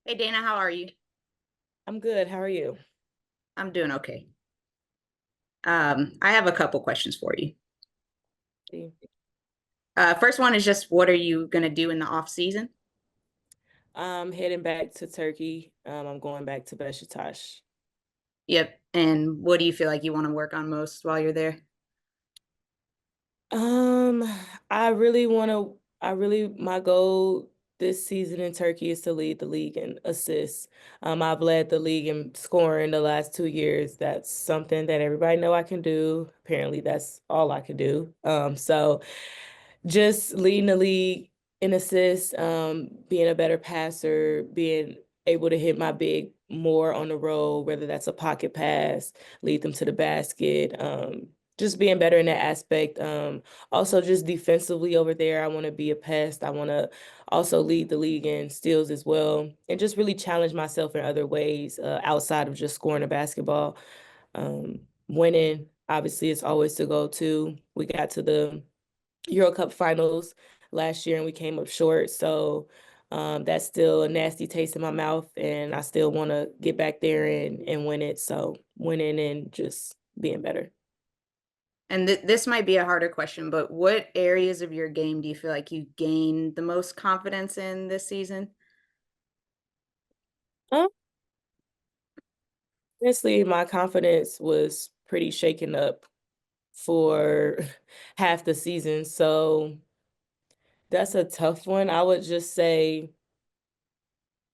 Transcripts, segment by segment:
Hey Dana, how are you? I'm good. How are you? I'm doing okay. I have a couple questions for you. First one is just what are you gonna do in the off season? I'm heading back to Turkey. I'm going back to Beşiktaş. Yep. And what do you feel like you want to work on most while you're there? Um, my goal this season in Turkey is to lead the league in assists. I've led the league in scoring the last 2 years. That's something that everybody know I can do. Apparently, that's all I can do. So just leading the league in assists, being a better passer, being able to hit my big more on the road, whether that's a pocket pass, lead them to the basket, just being better in that aspect. Also, just defensively over there, I want to be a pest. I want to also lead the league in steals as well, and just really challenge myself in other ways outside of just scoring a basketball. Winning, obviously, is always the goal too. We got to the Euro Cup finals last year and we came up short. So that's still a nasty taste in my mouth, and I still want to get back there and win it. So winning and just being better. And this might be a harder question, but what areas of your game do you feel like you gained the most confidence in this season? Um, Honestly, my confidence was pretty shaken up for half the season. So that's a tough one. I would just say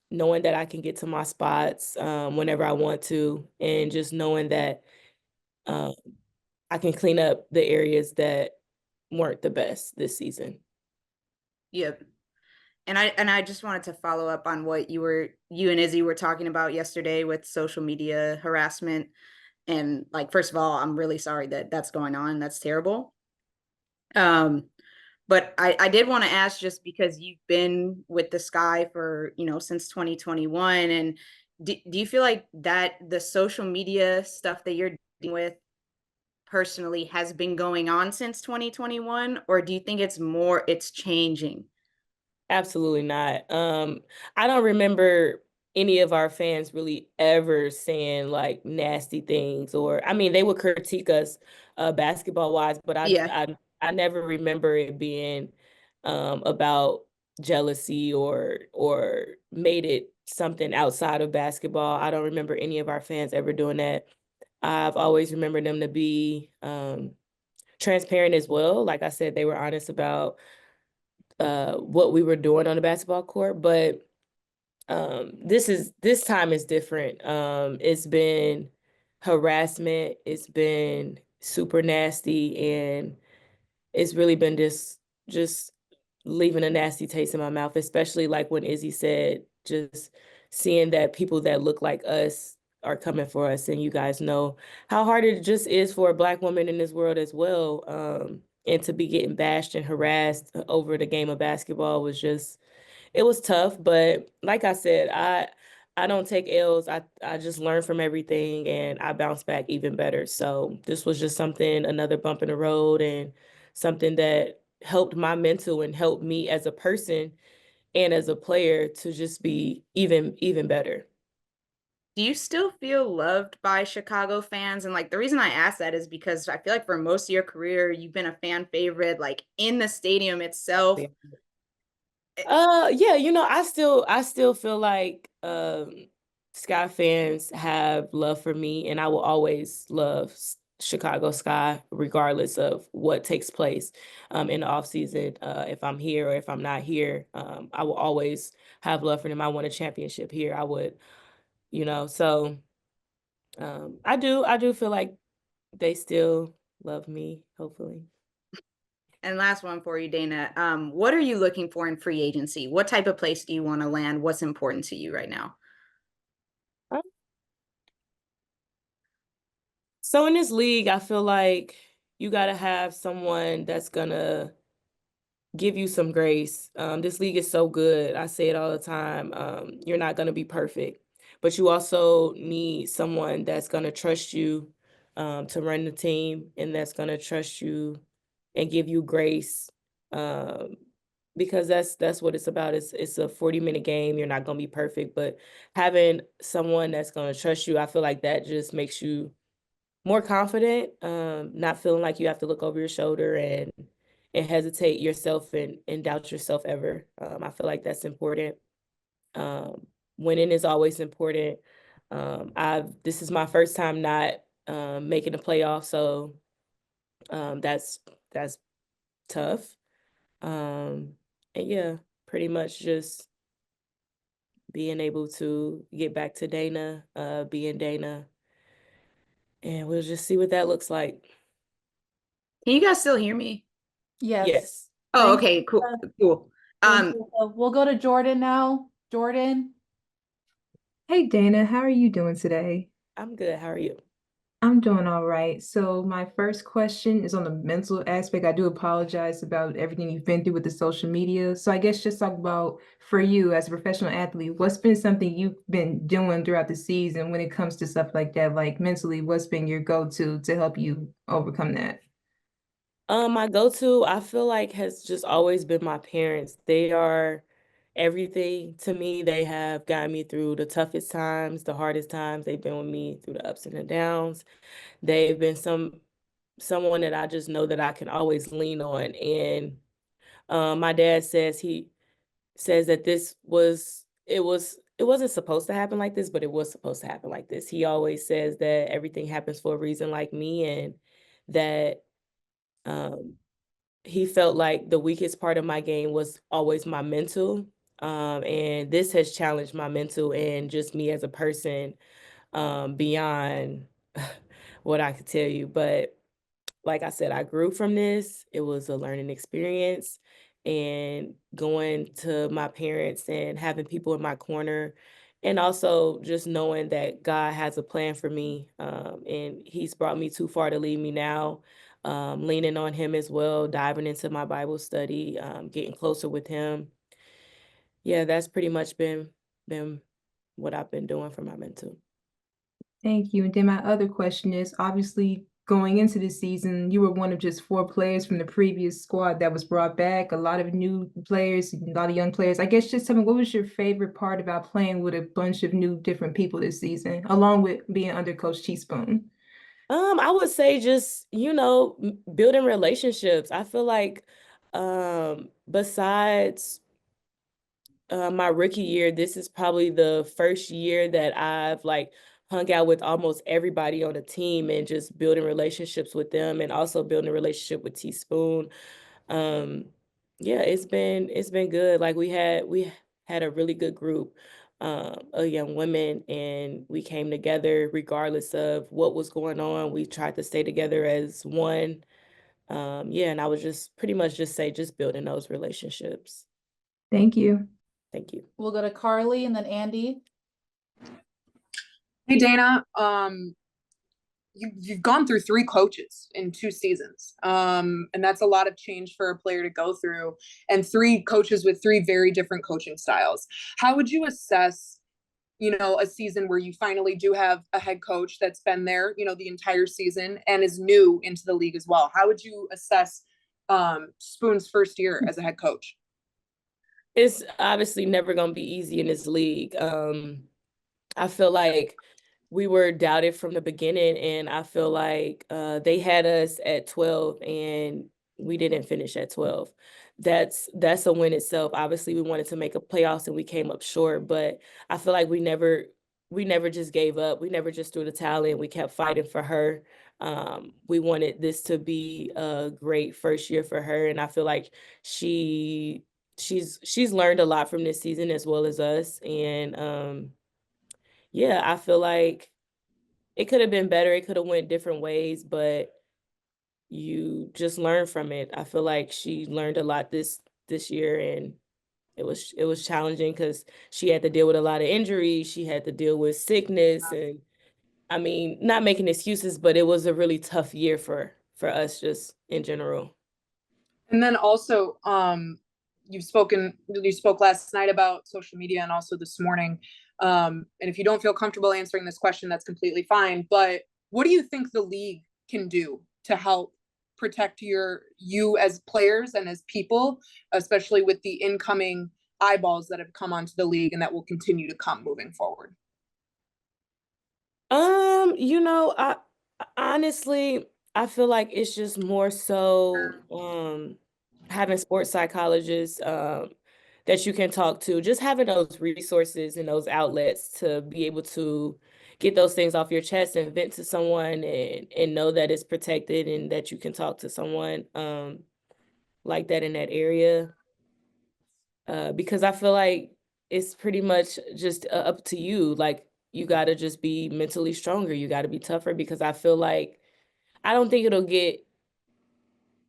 knowing that I can get to my spots whenever I want to, and just knowing that um, I can clean up the areas that weren't the best this season. Yep. And I just wanted to follow up on what you and Izzy were talking about yesterday with social media harassment. And like, first of all, I'm really sorry that that's going on. That's terrible. Um, but I did want to ask just because you've been with the Sky for, since 2021. And do you feel like that the social media stuff that you're dealing with personally has been going on since 2021? Or do you think it's changing? Absolutely not. I don't remember any of our fans really ever saying like nasty things, or I mean, they would critique us basketball wise, but Yeah. I never remember it being about jealousy or made it something outside of basketball. I don't remember any of our fans ever doing that. I've always remembered them to be transparent as well. Like I said, they were honest about what we were doing on the basketball court, but this time is different. It's been harassment, it's been super nasty, and it's really been just leaving a nasty taste in my mouth, especially like when Izzy said, just seeing that people that look like us are coming for us. And you guys know how hard it just is for a Black woman in this world as well. And to be getting bashed and harassed over the game of basketball was just, it was tough. But like I said, I don't take L's. I just learn from everything and I bounce back even better. So this was just something, another bump in the road, and something that helped my mental and helped me as a person and as a player to just be even better. Do you still feel loved by Chicago fans? And like the reason I ask that is because I feel like for most of your career, you've been a fan favorite, like in the stadium itself. Yeah, I still feel like Sky fans have love for me, and I will always love Chicago Sky regardless of what takes place in the off season. If I'm here or if I'm not here, I will always have love for them. I won a championship here. I would, so I do feel like they still love me, hopefully. And last one for you, Dana. What are you looking for in free agency? What type of place do you want to land? What's important to you right now? So in this league, I feel like you got to have someone that's gonna give you some grace. This league is so good. I say it all the time. You're not gonna be perfect, but you also need someone that's gonna trust you to run the team, and that's gonna trust you and give you grace. Um, because that's what it's about. It's a 40-minute game. You're not gonna be perfect, but having someone that's gonna trust you, I feel like that just makes you more confident, not feeling like you have to look over your shoulder and hesitate yourself and doubt yourself ever. I feel like that's important. Um, Winning is always important. I've This is my first time not making the playoffs, so that's tough. Um, and yeah, pretty much just being able to get back to Dana, being Dana, and we'll just see what that looks like. Can you guys still hear me? Yes. Yes, Oh, Thank okay, cool, you. cool. Thank you. We'll go to Jordan now. Jordan. Hey Dana, how are you doing today? I'm good. How are you? I'm doing all right. So my first question is on the mental aspect. I do apologize about everything you've been through with the social media. So I guess just talk about for you as a professional athlete, what's been something you've been doing throughout the season when it comes to stuff like that? Like mentally, what's been your go-to to help you overcome that? My go-to, I feel like has just always been my parents. They are everything to me. They have gotten me through the toughest times, the hardest times. They've been with me through the ups and the downs. They've been someone that I just know that I can always lean on. And my dad he says that it wasn't supposed to happen like this, but it was supposed to happen like this. He always says that everything happens for a reason, like me, and that um he felt like the weakest part of my game was always my mental. And this has challenged my mental and just me as a person, beyond what I could tell you. But like I said, I grew from this. It was a learning experience. And going to my parents and having people in my corner, and also just knowing that God has a plan for me. And He's brought me too far to leave me now. Leaning on Him as well, diving into my Bible study, getting closer with Him. Yeah, that's pretty much been what I've been doing for my mental. Thank you. And then my other question is obviously going into the season, you were one of just four players from the previous squad that was brought back, a lot of new players, a lot of young players. I guess just tell me, what was your favorite part about playing with a bunch of new different people this season, along with being under Coach Teaspoon? I would say just, building relationships. I feel like besides my rookie year, this is probably the first year that I've like hung out with almost everybody on the team and just building relationships with them and also building a relationship with Teaspoon. Um, yeah, it's been good. Like we had a really good group of young women, and we came together regardless of what was going on. We tried to stay together as one. Yeah, and I would just pretty much just say just building those relationships. Thank you. Thank you. We'll go to Carly and then Andy. Hey Dana, you've gone through three coaches in 2 seasons, and that's a lot of change for a player to go through, and three coaches with three very different coaching styles. How would you assess, a season where you finally do have a head coach that's been there, the entire season and is new into the league as well? How would you assess Spoon's first year as a head coach? It's obviously never going to be easy in this league. I feel like we were doubted from the beginning, and I feel like they had us at 12 and we didn't finish at 12. That's a win itself. Obviously, we wanted to make a playoffs and we came up short, but I feel like we never just gave up. We never just threw the towel in. We kept fighting for her. We wanted this to be a great first year for her, and I feel like she's learned a lot from this season as well as us. And yeah, I feel like it could have been better. It could have went different ways, but you just learn from it. I feel like she learned a lot this year, and it was challenging because she had to deal with a lot of injuries. She had to deal with sickness, and I mean, not making excuses, but it was a really tough year for us just in general. And then also, you spoke last night about social media and also this morning. And if you don't feel comfortable answering this question, that's completely fine. But what do you think the league can do to help protect you as players and as people, especially with the incoming eyeballs that have come onto the league and that will continue to come moving forward? You know, I honestly, I feel like it's just more so having sports psychologists that you can talk to, just having those resources and those outlets to be able to get those things off your chest and vent to someone and know that it's protected and that you can talk to someone like that in that area. Because I feel like it's pretty much just up to you. Like, you got to just be mentally stronger. You got to be tougher, because I feel like I don't think it'll get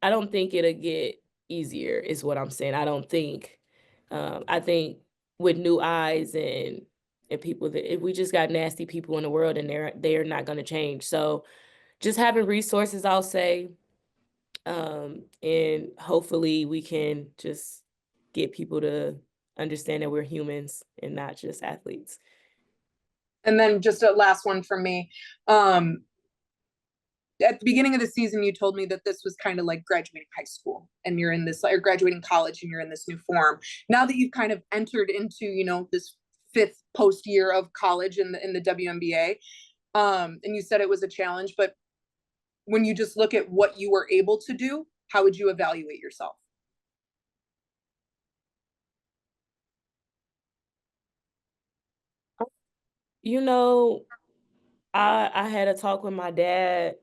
I don't think it'll get easier is what I'm saying. I think with new eyes and people, that if we just got nasty people in the world, and they're not going to change. So just having resources, I'll say, and hopefully we can just get people to understand that we're humans and not just athletes. And then just a last one from me. At the beginning of the season, you told me that this was kind of like graduating high school and you're in this, or graduating college and you're in this new form. Now that you've kind of entered into, this fifth post year of college in the WNBA, and you said it was a challenge, but when you just look at what you were able to do, how would you evaluate yourself? You know, I had a talk with my dad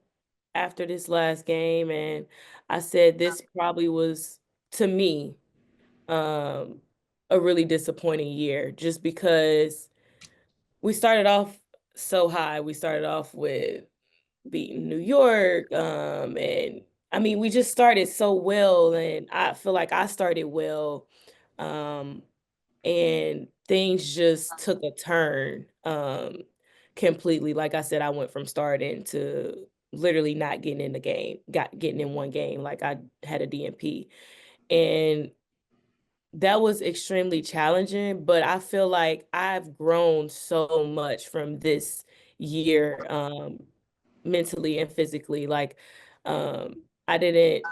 after this last game, and I said this probably was, to me, um, a really disappointing year, just because we started off so high. We started off with beating New York, and I mean, we just started so well, and I feel like I started well, um, and things just took a turn, completely. Like I said, I went from starting to literally not getting in the game, getting in one game, like I had a DNP, and that was extremely challenging. But I feel like I've grown so much from this year, mentally and physically. Like, I didn't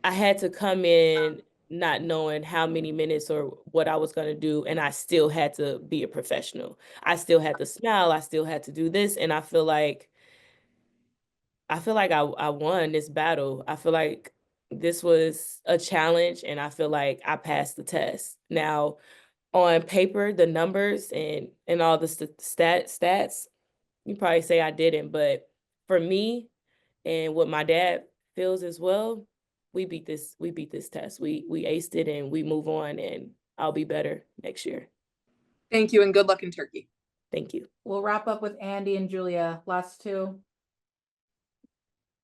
I had to come in not knowing how many minutes or what I was going to do, and I still had to be a professional. I still had to smile, I still had to do this, and I feel like I won this battle. I feel like this was a challenge, and I feel like I passed the test. Now, on paper, the numbers and all the stats, you probably say I didn't, but for me and what my dad feels as well, we beat this test. We aced it, and we move on, and I'll be better next year. Thank you, and good luck in Turkey. Thank you. We'll wrap up with Andy and Julia. Last two.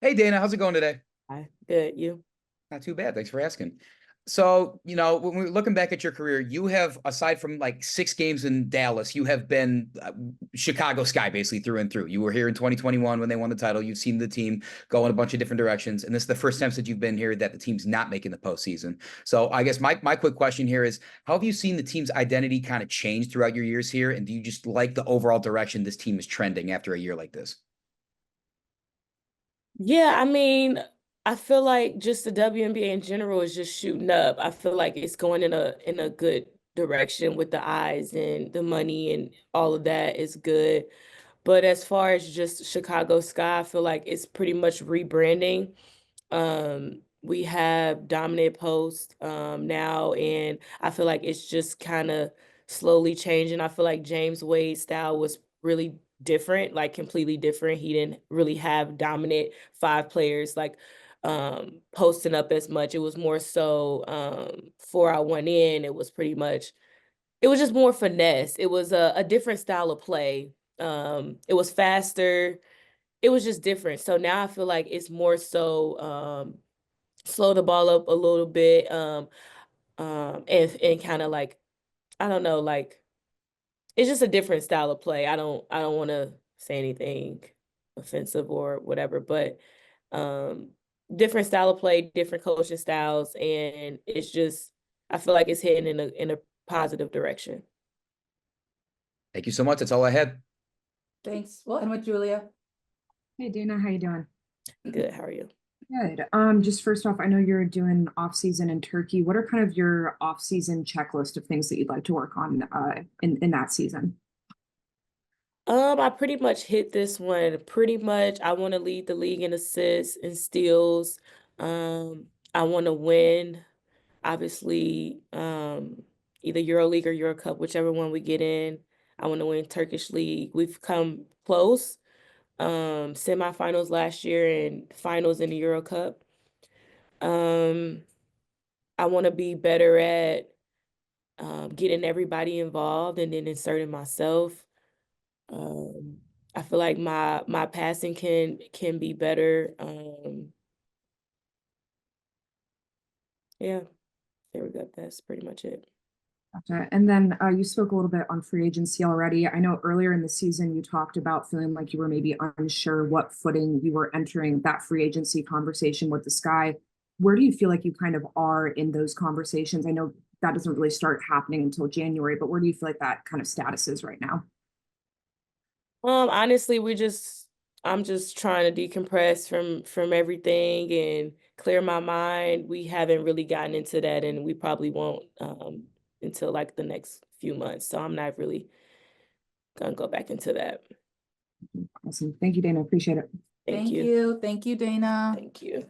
Hey, Dana, how's it going today? Hi. Good. You? Not too bad. Thanks for asking. So, when we're looking back at your career, you have, aside from like 6 games in Dallas, you have been Chicago Sky basically through and through. You were here in 2021 when they won the title. You've seen the team go in a bunch of different directions. And this is the first time since you've been here that the team's not making the postseason. So I guess my quick question here is, how have you seen the team's identity kind of change throughout your years here? And do you just like the overall direction this team is trending after a year like this? Yeah, I mean, I feel like just the WNBA in general is just shooting up. I feel like it's going in a good direction with the eyes, and the money and all of that is good. But as far as just Chicago Sky, I feel like it's pretty much rebranding. We have dominant post now, and I feel like it's just kind of slowly changing. I feel like James Wade's style was really different, like completely different. He didn't really have dominant 5 players like posting up as much. It was more so 4 out 1 in. It was just more finesse. It was a different style of play. It was faster. It was just different. So now I feel like it's more so slow the ball up a little bit, and kind of like, I don't know, like, it's just a different style of play. I don't want to say anything offensive or whatever, but um different style of play, different coaching styles, and it's just, I feel like it's heading in a positive direction. Thank you so much. That's all I had. Thanks. We'll end with Julia. Hey Dana, how you doing? Good. How are you? Good. Just first off, I know you're doing off season in Turkey. What are kind of your off season checklist of things that you'd like to work on in that season? I pretty much hit this one. Pretty much, I want to lead the league in assists and steals. I want to win, obviously, either EuroLeague or Euro Cup, whichever one we get in. I want to win Turkish League. We've come close, semifinals last year and finals in the Euro Cup. I want to be better at getting everybody involved and then inserting myself. I feel like my passing can be better. Yeah, there we go. That's pretty much it. Gotcha. And then you spoke a little bit on free agency already. I know earlier in the season you talked about feeling like you were maybe unsure what footing you were entering that free agency conversation with the Sky. Where do you feel like you kind of are in those conversations? I know that doesn't really start happening until January, but where do you feel like that kind of status is right now? Honestly, I'm just trying to decompress from everything and clear my mind. We haven't really gotten into that, and we probably won't until like the next few months. So I'm not really gonna go back into that. Awesome. Thank you, Dana. Appreciate it. Thank Thank you. you. Thank you, Dana. Thank you.